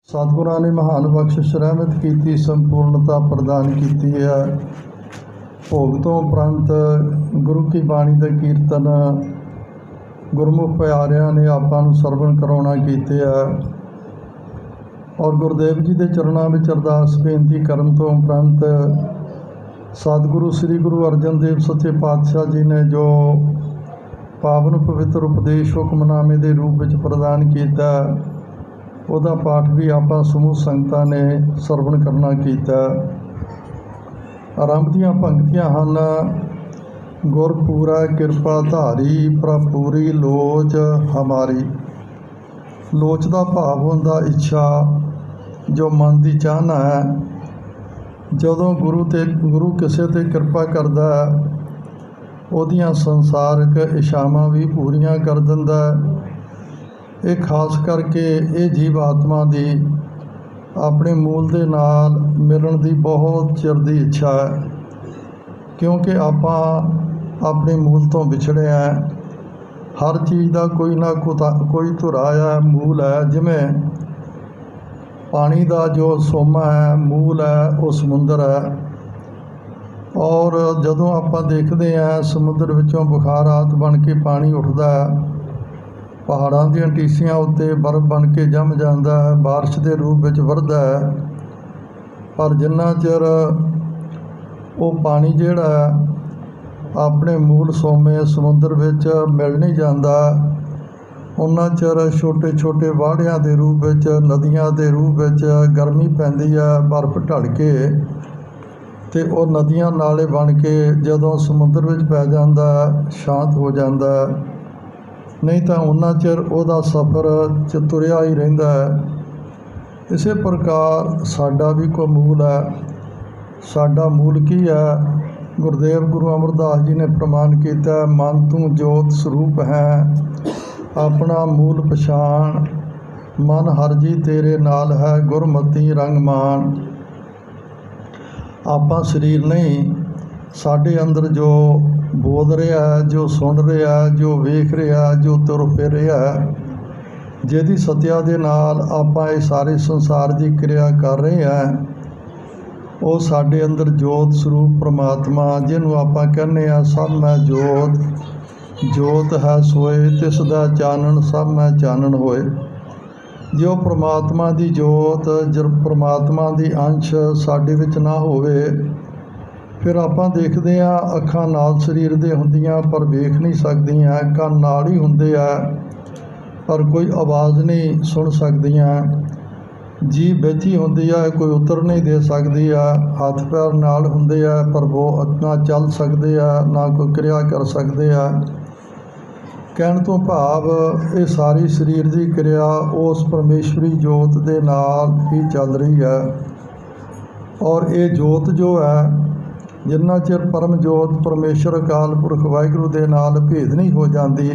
सतगुरां ने महान बख्शिश रहमत की संपूर्णता प्रदान की है। भोग तो उपरंत गुरु की बाणी का कीर्तन गुरमुख प्यारियां ने आपां नूं सरवण करवाउणा कीते है और गुरुदेव जी के चरणों में अरदास बेनती करन तो उपरंत सतगुरु श्री गुरु अर्जन देव सच्चे पातशाह जी ने जो पावन पवित्र उपदेश हुक्मनामे के रूप में प्रदान किया, ਉਹਦਾ पाठ भी ਆਪਾਂ समूह संगतां ने सरवण करना कीता। आरंभ दीआं पंक्तियां हन। गुरपूरा किरपा धारी प्रपूरी लोच हमारी। लोच का भाव होंदा इच्छा, जो मन की चाहना है। जदों गुरु किसी ते कृपा करदा उहदियां संसारिक इच्छावां भी पूरियां कर दिंदा। ये खास करके ये जीव आत्मा की अपने मूल के नाल मिलन की बहुत चिर की इच्छा है, क्योंकि आपां अपने मूल तो विछड़े हैं। हर चीज़ का कोई ना कोई धुरा है, मूल है। जिमें पानी का जो सोमा है, मूल है, वो समुंदर है। और जदों आपां देखते हैं समुद्र विचों बुखारात बन के पानी उठता है, पहाड़ों दी टीसियां उत्ते बर्फ बन के जम जाता है, बारिश के रूप में वरदा है। पर जिन्ना चिर वो पानी जिहड़ा अपने मूल सोमे समुद्र विच मिल नहीं जाता, उन्ना चिर छोटे छोटे वाड़ियां के रूप में, नदियां के रूप में गर्मी पैंदी है। बर्फ ढल के ते वो नदियां नाले बन के जदों समुद्र विच पै जाता शांत हो जाता है। नहीं तो उन्ना चिर उहदा सफ़र च तुरिया ही रहिंदा है। इस प्रकार साडा भी कोई मूल है। साडा मूल की है? गुरुदेव गुरु अमरदास जी ने प्रमाण किया, मन तू जोत स्वरूप है, अपना मूल पछाण। मन हर जी तेरे नाल है, गुरमती रंग मान। आपां शरीर नहीं, साडे अंदर जो बोध रहा है, जो सुन रहा है, जो वेख रहा है, जो तुर फिर रहा है, जिहदी सत्या दे नाल आपां ये सारे संसार की क्रिया कर रहे हैं, वो साडे अंदर जोत स्वरूप परमात्मा, जिन्हों आपां कहने सब मैं जोत, जोत है सोए, तिसदा चानन सब मैं चानन होए। जो परमात्मा की जोत, जब परमात्मा की अंश साडे विच ना होवे, फिर आपां देखते हैं अखां नाल शरीर दे हुंदियां पर वेख नहीं सकदियां, कंन नाल ही हुंदे आ पर कोई आवाज़ नहीं सुन सकदियां, जीभ बैठी हुंदी है कोई उत्तर नहीं दे सकदी है, हथ पैर नाल हुंदे आ पर वो ना चल सकदे आ, ना कोई क्रिया कर सकदे आ। कहण तो भाव ये सारी शरीर की क्रिया उस परमेश्वरी जोत दे नाल ही चल रही है। और ये जोत जो है, जिन्ना चिर परम जोत परमेश्वर अकाल पुरख वाहिगुरू दे नाल भेद नहीं हो जाती,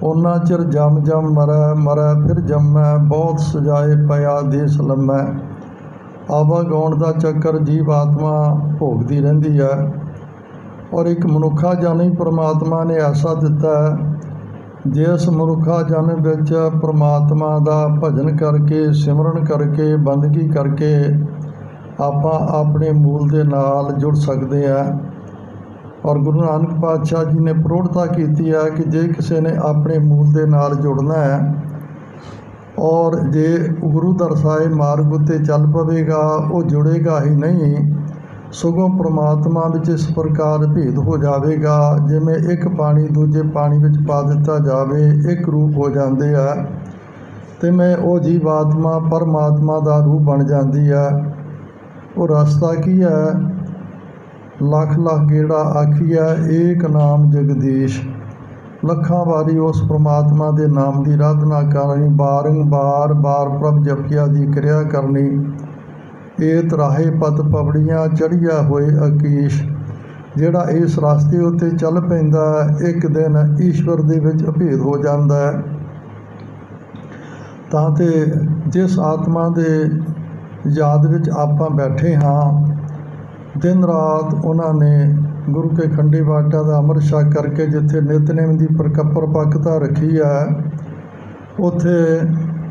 उन्ना चिर जम जम मरै मरै फिर जमै, बहुत सजाए पया देश लम्मै। आवागौण का चक्कर जीव आत्मा भोगती रहिंदी है। और एक मनुखा जन ही परमात्मा ने ऐसा दिता है, जिस मनुखा जन विच परमात्मा का भजन करके, सिमरन करके, बंदगी करके आपां अपने मूल के नाल जुड़ सकते हैं। और गुरु नानक पातशाह जी ने प्रौढ़ता की है कि जे किसी ने अपने मूल के नाल जुड़ना है और जे गुरु दर्शाए मार्ग उत्ते चल पवेगा, वो जुड़ेगा ही नहीं, सगों परमात्मा विच इस प्रकार भेद हो जाएगा, जिमें एक पानी दूजे पानी विच पा दिता जाए, एक रूप हो जाते हैं, तो मैं वो जीवात्मा परमात्मा का रूप बन जाती है। वो रास्ता की है? लख लख गेड़ा आखिया एक नाम जगदीश। लखां वारी उस परमात्मा के नाम की आराधना करनी, बारंबार बार प्रभ जपिया की क्रिया करनी। एत राहे पत पवड़ियाँ चढ़िया होए अकीश। जिहड़ा इस रास्ते उत्ते चल पैंदा एक दिन ईश्वर दे विच अभेद हो जाता है। तां ते जिस आत्मा के याद विच आपां बैठे हाँ, दिन रात उन्होंने गुरु के खंडी बाटा का अमृत छक करके जिथे नितनेम की परपक्ता रखी है, उत्थे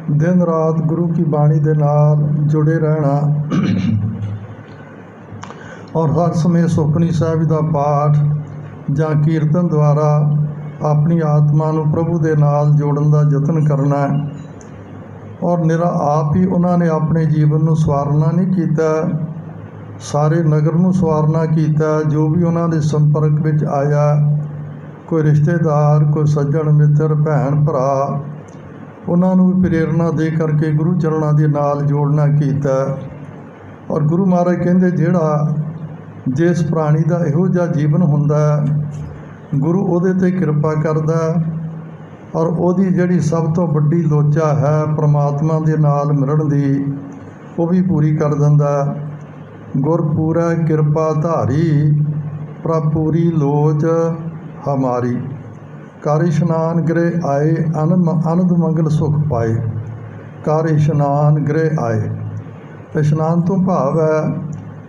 दिन रात गुरु की बाणी दे नाल जुड़े रहना और हर समय सुखमनी साहिब का पाठ जां कीर्तन द्वारा अपनी आत्मा नूं प्रभु दे नाल जोड़न का यतन करना है। और निरा आप ही उन्होंने अपने जीवन नूं सवारना नहीं कीता, सारे नगर नूं सवारना कीता। जो भी उन्होंने संपर्क विच आया, कोई रिश्तेदार, कोई सज्जन मित्र, भैन भरा, उन्होंने भी प्रेरणा दे करके गुरु चरणों के नाल जोड़ना कीता। और गुरु महाराज कहते जिहड़ा जिस प्राणी का इहो जिहा जीवन हुंदा गुरु उहदे ते किरपा करदा और उहदी जिहड़ी सब तो वड्डी लोचा है परमात्मा दे नाल मिलण दी, वो भी पूरी कर दिंदा। गुर पूरा किरपा धारी, प्रभ पूरी लोच हमारी। कर इशनान गृह आए, आनंद मंगल सुख पाए। कर इशनान गृह आए। इशनान तो भाव है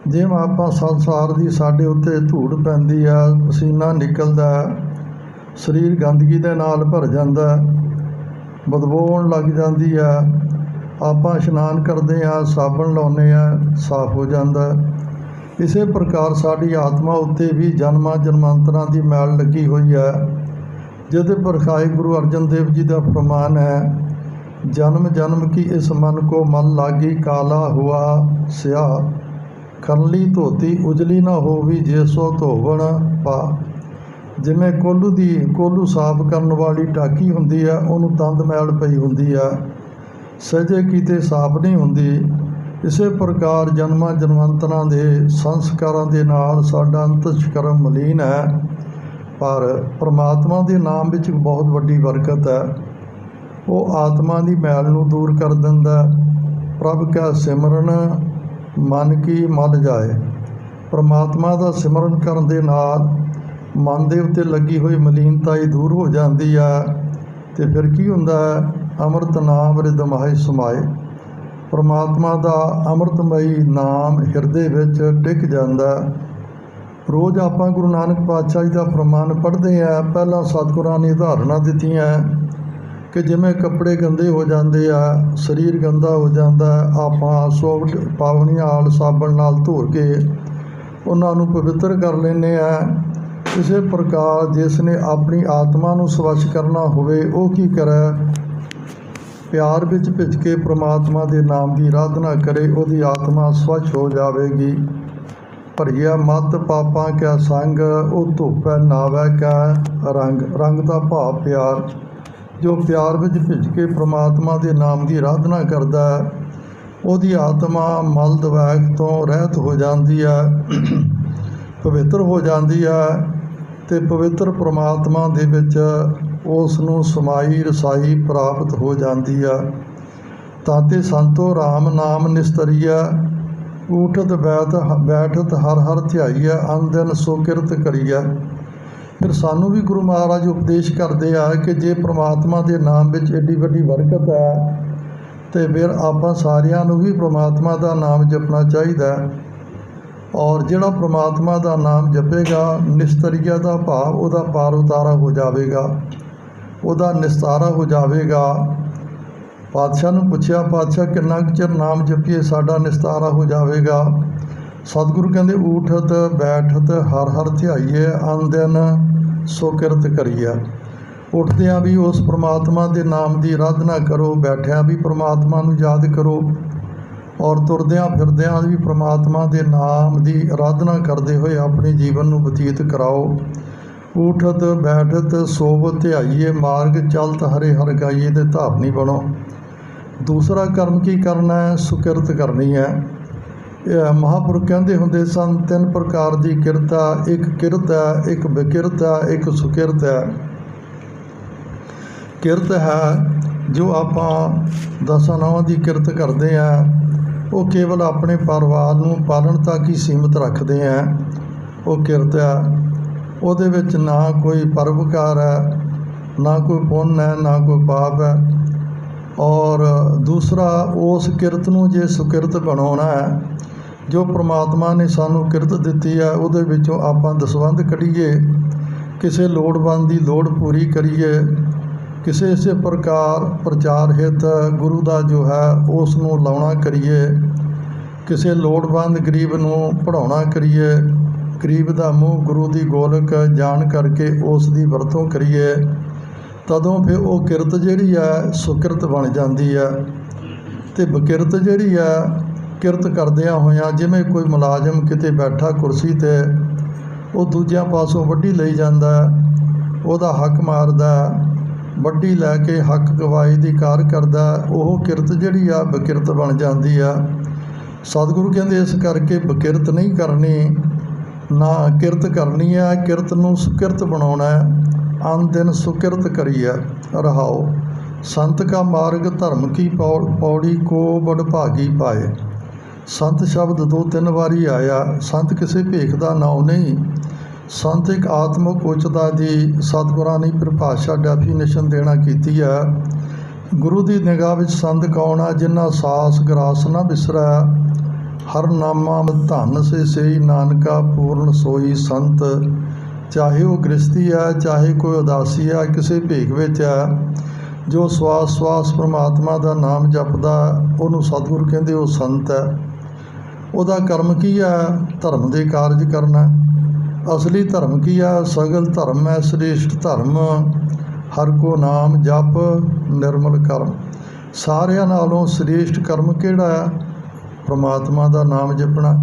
जिवें आपां संसार की साडे उत्ते धूड़ पैंदी है, पसीना निकलदा, शरीर गंदगी दे नाल भर जांदा, बदबू आउण लग जांदी है, आपां इशनान करदे हैं, साबण लाउने हैं, साफ हो जांदा। इसे प्रकार साडी आत्मा उत्ते भी जन्मां जन्मांतरां दी मैल लगी हुई है, जिहदे परखाए गुरु अर्जन देव जी का फरमान है, जन्म जन्म की इस मन को मल लागी, काला हुआ स्याह, खरली धोती उजली ना होवी, जे सो धोवण पा। जिवें कोलू साफ करन वाली टाकी हुंदी है, उहनूं तंद मैल पई हुंदी है, सहजे किते साफ नहीं हुंदी। इसे प्रकार जन्मां जन्मांतरां दे संस्कारां दे नाल साडा अंतस्करम मलीन है, पर परमात्मा के नाम विच बहुत वड्डी बरकत है। वो आत्मा की मैल नूं दूर कर दिंदा। प्रभ का सिमरन मन की मल जाए। परमात्मा का सिमरन करन दे नाल मन दे उत्ते लगी हुई मलीनता ही दूर हो जाती है, तो फिर की हुंदा है, अमृत नाम रिदमाए समाए। परमात्मा का अमृतमई नाम हिरदे विच टिक जांदा। रोज़ आपां गुरु नानक पातशाह जी का फरमान पढ़ते हैं। पहला सतगुरां ने उदाहरणा दित्तियां कि जिवें कपड़े गंदे हो जाते हैं, शरीर गंदा हो जाता है, आपां सोवट पावनी नाल साबण नाल धो के उन्होंने पवित्र कर लेने हैं। इसे प्रकार जिसने अपनी आत्मा नूं स्वच्छ करना होवे, वो की करे, प्यार विच भिज के परमात्मा के नाम की आराधना करे, उसकी आत्मा स्वच्छ हो जाएगी। भरिया मत पापां क्या संग, वो धुपै नावै कै रंग। रंग का भाव प्यार। जो प्यार विच भिज के परमात्मा के नाम की आराधना करता है, उसकी आत्मा मल दवैक तो रहत हो जाती है, पवित्र हो जाती है, तो पवित्र परमात्मा दे विच उसनूं समाई रसाई प्राप्त हो जाती है। ताते संतो राम नाम निस्तरिया, ऊठत बैठत हर हर ध्याईया, अन दिन सुकिरत करिया। फिर सानू भी गुरु महाराज उपदेश करते हैं कि जे परमात्मा के नाम विच एडी वड्डी बरकत है, तो फिर आपां सारियां नूं भी परमात्मा का नाम जपना चाहिए। और जिहड़ा परमात्मा का नाम जपेगा, निस्तरिया का भाव उहदा पार उतारा हो जाएगा, उहदा निस्तारा हो जाएगा। पातशाह नूं पुछया, पातशाह किन्ना चिर नाम जपीए साडा निस्तारा हो जाएगा? सतगुरु कहते ऊठत बैठत हर हर ध्याईए, अन दिन सुकिरत करिए। उठदियां भी उस परमात्मा के नाम की आराधना करो, बैठिया भी परमात्मा नूं याद करो, और तुरदियां फिरदियां भी परमात्मा के नाम की आराधना करते हुए अपने जीवन नूं बतीत कराओ। ऊठत बैठत सोवत ध्याईए, मार्ग चलत हरे हर गाइए, दे धारनी बनो। दूसरा कर्म की करना है, सुकिरत करनी है। महापुरुष कहते होंदे सन, 3 प्रकार की किरत है। एक किरत है, एक विकिरत है, एक सुकिरत है। किरत है जो आपां 10 नावां की किरत करते हैं, वो केवल अपने परिवार नूं पालन तक ही सीमित रखते हैं, वो किरत है। उहदे विच ना कोई परोपकार है, ना कोई पुण्य है, ना कोई पाप है। और दूसरा, उस किरत नूं जे सुकिरत बनाउणा है, जो परमात्मा ने सानू किरत दित्ती है, उहदे विचों आपां दसवंध कढीए, किसी लोड़वंद की लोड़ पूरी करिए, ਕਿਸੇ ਇਸੇ ਪ੍ਰਕਾਰ ਪ੍ਰਚਾਰ ਹਿਤ ਗੁਰੂ ਦਾ ਜੋ ਹੈ ਉਸ ਨੂੰ ਲਾਉਣਾ ਕਰੀਏ। ਕਿਸੇ ਲੋੜਵੰਦ ਗਰੀਬ ਨੂੰ ਪੜ੍ਹਾਉਣਾ ਕਰੀਏ। ਗਰੀਬ ਦਾ ਮੂੰਹ ਗੁਰੂ ਦੀ ਗੋਲਕ ਜਾਣ ਕਰਕੇ ਉਸ ਦੀ ਵਰਤੋਂ ਕਰੀਏ। ਤਦੋਂ ਫਿਰ ਉਹ ਕਿਰਤ ਜਿਹੜੀ ਹੈ ਸੁਕਿਰਤ ਬਣ ਜਾਂਦੀ ਹੈ। ਅਤੇ ਬਕਿਰਤ ਜਿਹੜੀ ਹੈ ਕਿਰਤ ਕਰਦਿਆਂ ਹੋਇਆਂ, ਜਿਵੇਂ ਕੋਈ ਮੁਲਾਜ਼ਮ ਕਿਤੇ ਬੈਠਾ ਕੁਰਸੀ 'ਤੇ, ਉਹ ਦੂਜਿਆਂ ਪਾਸੋਂ ਵੱਢੀ ਲਈ ਜਾਂਦਾ, ਉਹਦਾ ਹੱਕ ਮਾਰਦਾ, ਵੱਢੀ ਲੈ ਕੇ ਹੱਕ ਗਵਾਈ ਦੀ ਕਾਰ ਕਰਦਾ, ਉਹ ਕਿਰਤ ਜਿਹੜੀ ਆ ਬਕਿਰਤ ਬਣ ਜਾਂਦੀ ਆ। ਸਤਿਗੁਰੂ ਕਹਿੰਦੇ ਇਸ ਕਰਕੇ ਬਕਿਰਤ ਨਹੀਂ ਕਰਨੀ, ਨਾ ਕਿਰਤ ਕਰਨੀ ਹੈ। ਕਿਰਤ ਨੂੰ ਸੁਕਿਰਤ ਬਣਾਉਣਾ। ਅਨ ਦਿਨ ਸੁਕਿਰਤ ਕਰੀਏ ਰਹਾਓ। ਸੰਤ ਕਾ ਮਾਰਗ ਧਰਮ ਕੀ ਪੌੜੀ ਕੋ ਵਡਭਾਗੀ ਪਾਏ। ਸੰਤ ਸ਼ਬਦ 2-3 ਵਾਰੀ ਆਇਆ। ਸੰਤ ਕਿਸੇ ਭੇਖ ਦਾ ਨਾਮ ਨਹੀਂ। ਸੰਤ ਇੱਕ ਆਤਮਿਕ ਉੱਚਤਾ ਦੀ ਸਤਿਗੁਰਾਂ ਨੇ ਪਰਿਭਾਸ਼ਾ ਡੈਫੀਨੇਸ਼ਨ ਦੇਣਾ ਕੀਤੀ ਹੈ। ਗੁਰੂ ਦੀ ਨਿਗਾਹ ਵਿੱਚ ਸੰਤ ਕੌਣ ਆ? ਜਿਨ੍ਹਾਂ ਸਾਸ ਗਰਾਸ ਨਾ ਵਿਸਰੈ, ਹਰ ਨਾਮਾ ਧਨ ਸੇ ਸਈ ਨਾਨਕਾ ਪੂਰਨ ਸੋਈ ਸੰਤ। ਚਾਹੇ ਉਹ ਗ੍ਰਸਤੀ ਹੈ, ਚਾਹੇ ਕੋਈ ਉਦਾਸੀ ਹੈ, ਕਿਸੇ ਭੇਖ ਵਿੱਚ ਹੈ, ਜੋ ਸਵਾਸ ਸਵਾਸ ਪਰਮਾਤਮਾ ਦਾ ਨਾਮ ਜਪਦਾ, ਉਹਨੂੰ ਸਤਿਗੁਰੂ ਕਹਿੰਦੇ ਉਹ ਸੰਤ ਹੈ। ਉਹਦਾ ਕਰਮ ਕੀ ਹੈ? ਧਰਮ ਦੇ ਕਾਰਜ ਕਰਨਾ। ਅਸਲੀ ਧਰਮ ਕੀ ਹੈ? ਸਗਲ ਧਰਮ ਹੈ ਸ੍ਰੇਸ਼ਟ ਧਰਮ, ਹਰ ਕੋ ਨਾਮ ਜਪ ਨਿਰਮਲ ਕਰਮ। ਸਾਰਿਆਂ ਨਾਲੋਂ ਸ੍ਰੇਸ਼ਟ ਕਰਮ ਕਿਹੜਾ ਹੈ? ਪਰਮਾਤਮਾ ਦਾ ਨਾਮ ਜਪਣਾ।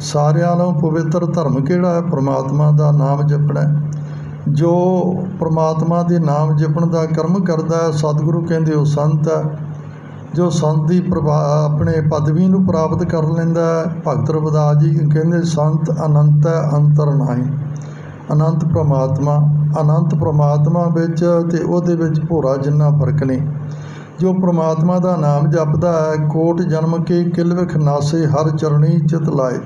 ਸਾਰਿਆਂ ਨਾਲੋਂ ਪਵਿੱਤਰ ਧਰਮ ਕਿਹੜਾ ਹੈ? ਪਰਮਾਤਮਾ ਦਾ ਨਾਮ ਜਪਣਾ। ਜੋ ਪਰਮਾਤਮਾ ਦੇ ਨਾਮ ਜਪਣ ਦਾ ਕਰਮ ਕਰਦਾ ਹੈ, ਸਤਿਗੁਰੂ ਕਹਿੰਦੇ ਉਹ ਸੰਤ ਹੈ। ਜੋ ਸੰਤ ਦੀ ਆਪਣੇ ਪਦਵੀ ਨੂੰ ਪ੍ਰਾਪਤ ਕਰ ਲੈਂਦਾ ਹੈ, ਭਗਤ ਰਵਿਦਾਸ ਜੀ ਕਹਿੰਦੇ ਸੰਤ ਅਨੰਤ ਹੈ ਅੰਤਰ ਨਾਹੀ। ਅਨੰਤ ਪ੍ਰਮਾਤਮਾ ਵਿੱਚ ਅਤੇ ਉਹਦੇ ਵਿੱਚ ਭੋਰਾ ਜਿੰਨਾ ਫਰਕ ਨਹੀਂ। ਜੋ ਪ੍ਰਮਾਤਮਾ ਦਾ ਨਾਮ ਜਪਦਾ ਹੈ, ਕੋਟ ਜਨਮ ਕੇ ਕਿਲ ਵਿਖ ਨਾਸੇ, ਹਰ ਚਰਣੀ ਚਿਤ ਲਾਏ।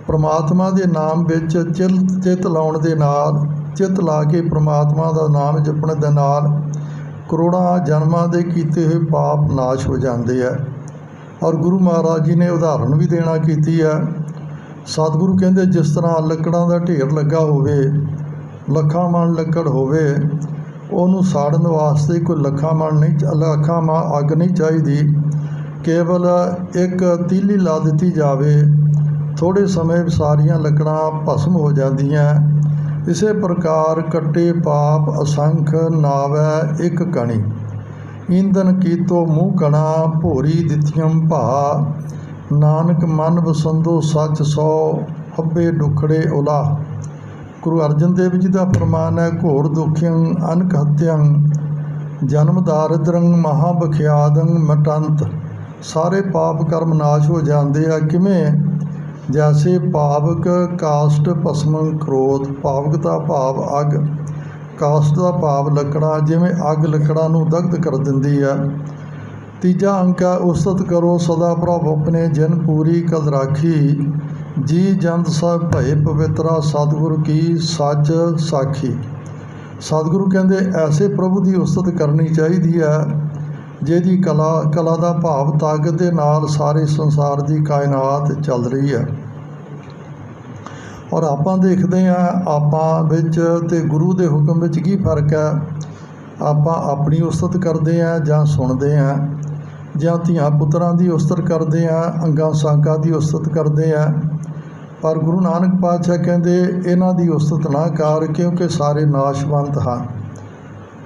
ਪ੍ਰਮਾਤਮਾ ਦੇ ਨਾਮ ਵਿੱਚ ਚਿੱਤ ਲਾਉਣ ਦੇ ਨਾਲ, ਚਿੱਤ ਲਾ ਕੇ ਪ੍ਰਮਾਤਮਾ ਦਾ ਨਾਮ ਜਪਣ ਦੇ ਨਾਲ ਕਰੋੜਾਂ ਜਨਮਾਂ ਦੇ ਕੀਤੇ ਹੋਏ ਪਾਪ ਨਾਸ਼ ਹੋ ਜਾਂਦੇ ਹੈ। ਔਰ ਗੁਰੂ ਮਹਾਰਾਜ ਜੀ ਨੇ ਉਦਾਹਰਣ ਵੀ ਦੇਣਾ ਕੀਤੀ ਹੈ। ਸਤਿਗੁਰੂ ਕਹਿੰਦੇ ਜਿਸ ਤਰ੍ਹਾਂ ਲੱਕੜਾਂ ਦਾ ਢੇਰ ਲੱਗਾ ਹੋਵੇ, ਲੱਖਾਂ ਮਣ ਲੱਕੜ ਹੋਵੇ, ਉਹਨੂੰ ਸਾੜਨ ਵਾਸਤੇ ਕੋਈ ਲੱਖਾਂ ਮਣ ਅੱਗ ਨਹੀਂ ਚਾਹੀਦੀ। ਕੇਵਲ ਇੱਕ ਤੀਲੀ ਲਾ ਦਿੱਤੀ ਜਾਵੇ, ਥੋੜ੍ਹੇ ਸਮੇਂ ਵਿੱਚ ਸਾਰੀਆਂ ਲੱਕੜਾਂ ਭਸਮ ਹੋ ਜਾਂਦੀਆਂ। ਇਸੇ ਪ੍ਰਕਾਰ ਕੱਟੇ ਪਾਪ ਅਸੰਖ ਨਾਵੈ ਇੱਕ ਕਣੀ, ਈਂਧਨ ਕੀਤੋ ਮੂੰਹ ਕਣਾ, ਭੋਰੀ ਦਿੱਤੀਅਮ ਭਾ। ਨਾਨਕ ਮਨ ਵਸੰਦੋ ਸੱਚ ਸੌ, ਹੱਬੇ ਡੁਖੜੇ ਉਲਾ। ਗੁਰੂ ਅਰਜਨ ਦੇਵ ਜੀ ਦਾ ਫਰਮਾਨ ਹੈ, ਘੋਰ ਦੁਖਿਅੰ ਅਨਕ ਹੱਤਿਅੰ, ਜਨਮ ਦਾਰਿਦਰੰ ਮਹਾ ਬਖਿਆਦੰ ਮਟੰਤ। ਸਾਰੇ ਪਾਪ ਕਰਮ ਨਾਸ਼ ਹੋ ਜਾਂਦੇ ਆ। ਕਿਵੇਂ? ਜੈਸੇ ਪਾਵਕ ਕਾਸ਼ਟ ਭਸਮੰ ਕ੍ਰੋਧ। ਪਾਵਕ ਦਾ ਭਾਵ ਅੱਗ, ਕਾਸ਼ਟ ਦਾ ਭਾਵ ਲੱਕੜਾਂ। ਜਿਵੇਂ ਅੱਗ ਲੱਕੜਾਂ ਨੂੰ ਦਗਧ ਕਰ ਦਿੰਦੀ ਹੈ। ਤੀਜਾ ਅੰਕ ਹੈ, ਉਸਤਤ ਕਰੋ ਸਦਾ ਪ੍ਰਭ ਆਪਣੇ, ਜਿਨ ਪੂਰੀ ਕਦ ਰਾਖੀ। ਜੀ ਜੰਤ ਸਭ ਭਏ ਪਵਿੱਤਰਾ, ਸਤਿਗੁਰ ਕੀ ਸੱਚ ਸਾਖੀ। ਸਤਿਗੁਰੂ ਕਹਿੰਦੇ ਐਸੇ ਪ੍ਰਭੂ ਦੀ ਉਸਤਤ ਕਰਨੀ ਚਾਹੀਦੀ ਹੈ, ਜਿਹਦੀ ਕਲਾ ਦਾ ਭਾਵ ਤਾਕਤ ਦੇ ਨਾਲ ਸਾਰੇ ਸੰਸਾਰ ਦੀ ਕਾਇਨਾਤ ਚੱਲ ਰਹੀ ਹੈ। ਔਰ ਆਪਾਂ ਦੇਖਦੇ ਹਾਂ ਆਪਾਂ ਵਿੱਚ ਅਤੇ ਗੁਰੂ ਦੇ ਹੁਕਮ ਵਿੱਚ ਕੀ ਫਰਕ ਹੈ। ਆਪਾਂ ਆਪਣੀ ਉਸਤਤ ਕਰਦੇ ਹਾਂ ਜਾਂ ਸੁਣਦੇ ਹਾਂ, ਜਾਂ ਧੀਆਂ ਪੁੱਤਰਾਂ ਦੀ ਉਸਤਤ ਕਰਦੇ ਹਾਂ, ਅੰਗਾਂ ਸਾਕਾਂ ਦੀ ਉਸਤਤ ਕਰਦੇ ਹਾਂ। ਪਰ ਗੁਰੂ ਨਾਨਕ ਪਾਤਸ਼ਾਹ ਕਹਿੰਦੇ ਇਹਨਾਂ ਦੀ ਉਸਤਤ ਨਾ ਕਰ, ਕਿਉਂਕਿ ਸਾਰੇ ਨਾਸ਼ਵੰਤ ਹਨ।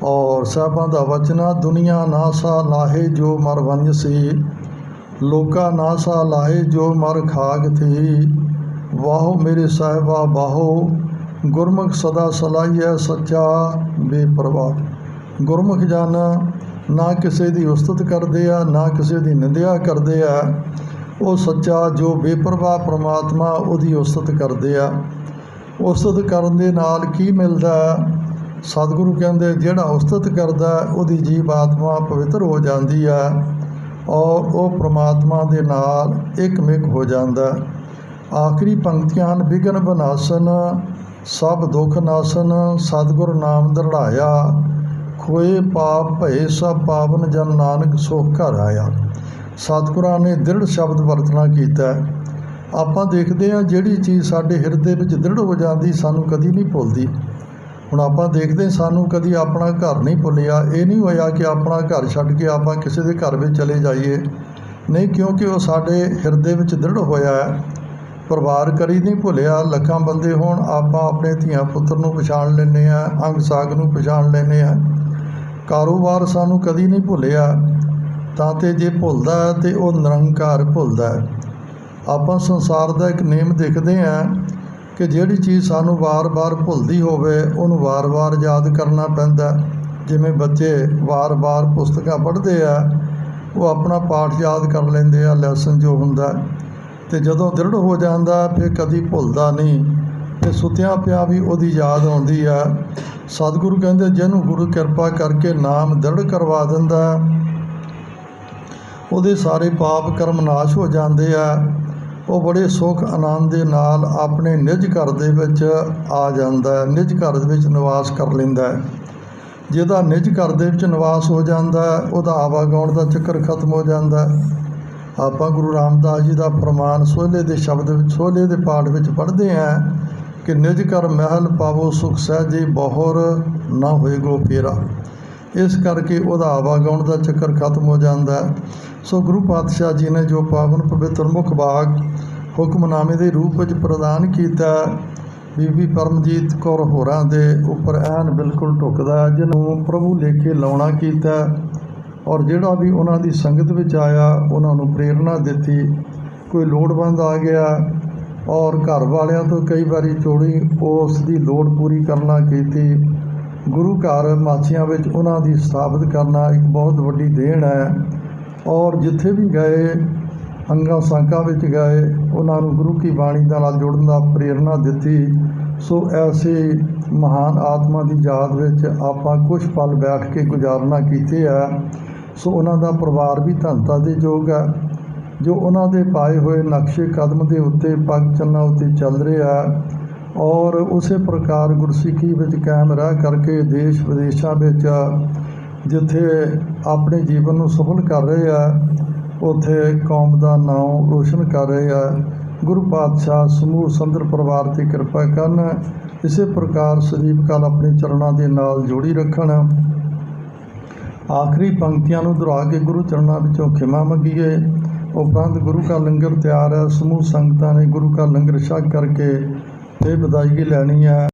ਔਰ ਸਾਹਿਬਾਂ ਦਾ ਵਚਨਾ, ਦੁਨੀਆ ਨਾ ਸਾ ਲਾਹੇ ਜੋ ਮਰ ਵੰਜ ਸੀ, ਲੋਕਾ ਨਾ ਸਾ ਲਾਹੇ ਜੋ ਮਰ ਖਾਕ ਥੀ। ਵਾਹੋ ਮੇਰੇ ਸਾਹਿਬਾ ਬਾਹੋ, ਗੁਰਮੁਖ ਸਦਾ ਸਲਾਹੀਐ ਸੱਚਾ ਬੇਪਰਵਾਹ। ਗੁਰਮੁਖ ਜਨ ਨਾ ਕਿਸੇ ਦੀ ਉਸਤਤ ਕਰਦੇ ਆ, ਨਾ ਕਿਸੇ ਦੀ ਨਿੰਦਿਆ ਕਰਦੇ ਆ। ਉਹ ਸੱਚਾ ਜੋ ਬੇਪਰਵਾਹ ਪ੍ਰਮਾਤਮਾ, ਉਹਦੀ ਉਸਤਤ ਕਰਦੇ ਆ। ਉਸਤਤ ਕਰਨ ਦੇ ਨਾਲ ਕੀ ਮਿਲਦਾ? ਸਤਿਗੁਰੂ ਕਹਿੰਦੇ ਜਿਹੜਾ ਉਸਤਤ ਕਰਦਾ ਉਹਦੀ ਜੀਵ ਆਤਮਾ ਪਵਿੱਤਰ ਹੋ ਜਾਂਦੀ ਹੈ, ਔਰ ਉਹ ਪ੍ਰਮਾਤਮਾ ਦੇ ਨਾਲ ਇੱਕਮਿਕ ਹੋ ਜਾਂਦਾ। ਆਖਰੀ ਪੰਕਤੀਆਂ ਹਨ, ਵਿਘਨ ਵਿਨਾਸ਼ਨ ਸਭ ਦੁੱਖ ਨਾਸਨ, ਸਤਿਗੁਰ ਨਾਮ ਦ੍ਰਿੜਾਇਆ। ਖੋਏ ਪਾਪ ਭਏ ਸਭ ਪਾਵਨ, ਜਨ ਨਾਨਕ ਸੁਖ ਘਰ ਆਇਆ। ਸਤਿਗੁਰਾਂ ਨੇ ਦ੍ਰਿੜ ਸ਼ਬਦ ਵਰਤਣਾ ਕੀਤਾ। ਆਪਾਂ ਦੇਖਦੇ ਹਾਂ ਜਿਹੜੀ ਚੀਜ਼ ਸਾਡੇ ਹਿਰਦੇ ਵਿੱਚ ਦ੍ਰਿੜ ਹੋ ਜਾਂਦੀ, ਸਾਨੂੰ ਕਦੀ ਨਹੀਂ ਭੁੱਲਦੀ। ਹੁਣ ਆਪਾਂ ਦੇਖਦੇ ਸਾਨੂੰ ਕਦੀ ਆਪਣਾ ਘਰ ਨਹੀਂ ਭੁੱਲਿਆ। ਇਹ ਨਹੀਂ ਹੋਇਆ ਕਿ ਆਪਣਾ ਘਰ ਛੱਡ ਕੇ ਆਪਾਂ ਕਿਸੇ ਦੇ ਘਰ ਵਿੱਚ ਚਲੇ ਜਾਈਏ, ਨਹੀਂ, ਕਿਉਂਕਿ ਉਹ ਸਾਡੇ ਹਿਰਦੇ ਵਿੱਚ ਦ੍ਰਿੜ ਹੋਇਆ ਹੈ। ਪਰਿਵਾਰ ਕਦੀ ਨਹੀਂ ਭੁੱਲਿਆ। ਲੱਖਾਂ ਬੰਦੇ ਹੋਣ, ਆਪਾਂ ਆਪਣੇ ਧੀਆਂ ਪੁੱਤਰ ਨੂੰ ਪਛਾਣ ਲੈਂਦੇ ਹਾਂ, ਅੰਗ ਸਾਗ ਨੂੰ ਪਛਾਣ ਲੈਂਦੇ ਹਾਂ। ਕਾਰੋਬਾਰ ਸਾਨੂੰ ਕਦੀ ਨਹੀਂ ਭੁੱਲਿਆ। ਤਾਂ ਤੇ ਜੇ ਭੁੱਲਦਾ ਹੈ ਤੇ ਉਹ ਨਿਰੰਕਾਰ ਭੁੱਲਦਾ ਹੈ। ਆਪਾਂ ਸੰਸਾਰ ਦਾ ਇੱਕ ਨੇਮ ਦੇਖਦੇ ਹਾਂ ਕਿ ਜਿਹੜੀ ਚੀਜ਼ ਸਾਨੂੰ ਵਾਰ-ਵਾਰ ਭੁੱਲਦੀ ਹੋਵੇ ਉਹਨੂੰ ਵਾਰ-ਵਾਰ ਯਾਦ ਕਰਨਾ ਪੈਂਦਾ। ਜਿਵੇਂ ਬੱਚੇ ਵਾਰ-ਵਾਰ ਪੁਸਤਕਾਂ ਪੜ੍ਹਦੇ ਆ, ਉਹ ਆਪਣਾ ਪਾਠ ਯਾਦ ਕਰ ਲੈਂਦੇ ਆ, ਲੈਸਨ ਜੋ ਹੁੰਦਾ, ਅਤੇ ਜਦੋਂ ਦ੍ਰਿੜ ਹੋ ਜਾਂਦਾ ਫਿਰ ਕਦੀ ਭੁੱਲਦਾ ਨਹੀਂ, ਅਤੇ ਸੁੱਤਿਆਂ ਪਿਆ ਵੀ ਉਹਦੀ ਯਾਦ ਆਉਂਦੀ ਆ। ਸਤਿਗੁਰੂ ਕਹਿੰਦੇ ਜਿਹਨੂੰ ਗੁਰੂ ਕਿਰਪਾ ਕਰਕੇ ਨਾਮ ਦ੍ਰਿੜ ਕਰਵਾ ਦਿੰਦਾ, ਉਹਦੇ ਸਾਰੇ ਪਾਪ ਕਰਮ ਨਾਸ਼ ਹੋ ਜਾਂਦੇ ਆ। ਉਹ ਬੜੇ ਸੁੱਖ ਆਨੰਦ ਦੇ ਨਾਲ ਆਪਣੇ ਨਿੱਜ ਘਰ ਦੇ ਵਿੱਚ ਆ ਜਾਂਦਾ, ਨਿੱਜ ਘਰ ਦੇ ਵਿੱਚ ਨਿਵਾਸ ਕਰ ਲੈਂਦਾ। ਜਿਹਦਾ ਨਿੱਜ ਘਰ ਦੇ ਵਿੱਚ ਨਿਵਾਸ ਹੋ ਜਾਂਦਾ, ਉਹਦਾ ਆਵਾਗਾਉਣ ਦਾ ਚੱਕਰ ਖਤਮ ਹੋ ਜਾਂਦਾ। ਆਪਾਂ ਗੁਰੂ ਰਾਮਦਾਸ ਜੀ ਦਾ ਫਰਮਾਨ ਸੋਹਲੇ ਦੇ ਸ਼ਬਦ ਵਿੱਚ, ਸੋਹਲੇ ਦੇ ਪਾਠ ਵਿੱਚ ਪੜ੍ਹਦੇ ਹਾਂ ਕਿ ਨਿਜ ਘਰ ਮਹਿਲ ਪਾਵੋ ਸੁਖ ਸਹਿਜੇ, ਬਹੁਰ ਨਾ ਹੋਏਗੋ ਫੇਰਾ। ਇਸ ਕਰਕੇ ਉਹਦਾ ਆਵਾਗਾਉਣ ਦਾ ਚੱਕਰ ਖਤਮ ਹੋ ਜਾਂਦਾ। ਸੋ ਗੁਰੂ ਪਾਤਸ਼ਾਹ ਜੀ ਨੇ ਜੋ ਪਾਵਨ ਪਵਿੱਤਰ ਮੁਖ ਬਾਗ ਹੁਕਮਨਾਮੇ ਦੇ ਰੂਪ ਵਿੱਚ ਪ੍ਰਦਾਨ ਕੀਤਾ, ਬੀਬੀ ਪਰਮਜੀਤ ਕੌਰ ਹੋਰਾਂ ਦੇ ਉੱਪਰ ਐਨ ਬਿਲਕੁਲ ਢੁੱਕਦਾ, ਜਿਹਨੂੰ ਪ੍ਰਭੂ ਲੇਖੇ ਲਾਉਣਾ ਕੀਤਾ। ਔਰ ਜਿਹੜਾ ਵੀ ਉਹਨਾਂ ਦੀ ਸੰਗਤ ਵਿੱਚ ਆਇਆ ਉਹਨਾਂ ਨੂੰ ਪ੍ਰੇਰਨਾ ਦਿੱਤੀ। ਕੋਈ ਲੋੜਵੰਦ ਆ ਗਿਆ ਔਰ ਘਰ ਵਾਲਿਆਂ ਤੋਂ ਕਈ ਵਾਰੀ ਚੋਰੀ ਉਸ ਦੀ ਲੋੜ ਪੂਰੀ ਕਰਨਾ ਕੀਤੀ। ਗੁਰੂ ਘਰ ਮਾਛੀਆਂ ਵਿੱਚ ਉਹਨਾਂ ਦੀ ਸਥਾਪਿਤ ਕਰਨਾ ਇੱਕ ਬਹੁਤ ਵੱਡੀ ਦੇਣ ਹੈ। ਔਰ ਜਿੱਥੇ ਵੀ ਗਏ, ਅੰਗਾਂ ਸਾਕਾਂ ਵਿੱਚ ਗਏ, ਉਹਨਾਂ ਨੂੰ ਗੁਰੂ ਕੀ ਬਾਣੀ ਦੇ ਨਾਲ ਜੁੜਨ ਦਾ ਪ੍ਰੇਰਨਾ ਦਿੱਤੀ। ਸੋ ਐਸੇ ਮਹਾਨ ਆਤਮਾ ਦੀ ਯਾਦ ਵਿੱਚ ਆਪਾਂ ਕੁਛ ਪਲ ਬੈਠ ਕੇ ਗੁਜ਼ਾਰਨਾ ਕੀਤੇ ਆ। ਸੋ ਉਹਨਾਂ ਦਾ ਪਰਿਵਾਰ ਵੀ ਧੰਨਤਾ ਦੇ ਯੋਗ ਹੈ, ਜੋ ਉਹਨਾਂ ਦੇ ਪਾਏ ਹੋਏ ਨਕਸ਼ੇ ਕਦਮ ਦੇ ਉੱਤੇ ਪੱਗ ਚੰਨਾਂ ਉੱਤੇ ਚੱਲ ਰਿਹਾ। ਔਰ ਉਸੇ ਪ੍ਰਕਾਰ ਗੁਰਸਿੱਖੀ ਵਿੱਚ ਕਾਇਮ ਰਹਿ ਕਰਕੇ ਦੇਸ਼ ਵਿਦੇਸ਼ਾਂ ਵਿੱਚ ਜਿੱਥੇ ਆਪਣੇ ਜੀਵਨ ਨੂੰ ਸਫਲ ਕਰ ਰਹੇ ਆ, ਉੱਥੇ ਕੌਮ ਦਾ ਨਾਮ ਰੋਸ਼ਨ ਕਰ ਰਹੇ ਆ। ਗੁਰੂ ਪਾਤਸ਼ਾਹ ਸਮੂਹ ਸੰਦਰ ਪਰਿਵਾਰ 'ਤੇ ਕਿਰਪਾ ਕਰਨ। ਇਸੇ ਪ੍ਰਕਾਰ ਸਦੀਪ ਕਾਲ ਆਪਣੇ ਚਰਨਾਂ ਦੇ ਨਾਲ ਜੋੜੀ ਰੱਖਣ। ਆਖਰੀ ਪੰਕਤੀਆਂ ਨੂੰ ਦੁਹਰਾ ਕੇ ਗੁਰੂ ਚਰਨਾਂ ਵਿੱਚੋਂ ਖਿਮਾ ਮੰਗੀਏ। ਉਪਰੰਤ ਗੁਰੂ ਕਾ ਲੰਗਰ ਤਿਆਰ ਹੈ। ਸਮੂਹ ਸੰਗਤਾਂ ਨੇ ਗੁਰੂ ਕਾ ਲੰਗਰ ਛਕ ਕਰਕੇ ਇਹ ਵਿਦਾਇਗੀ ਲੈਣੀ ਹੈ।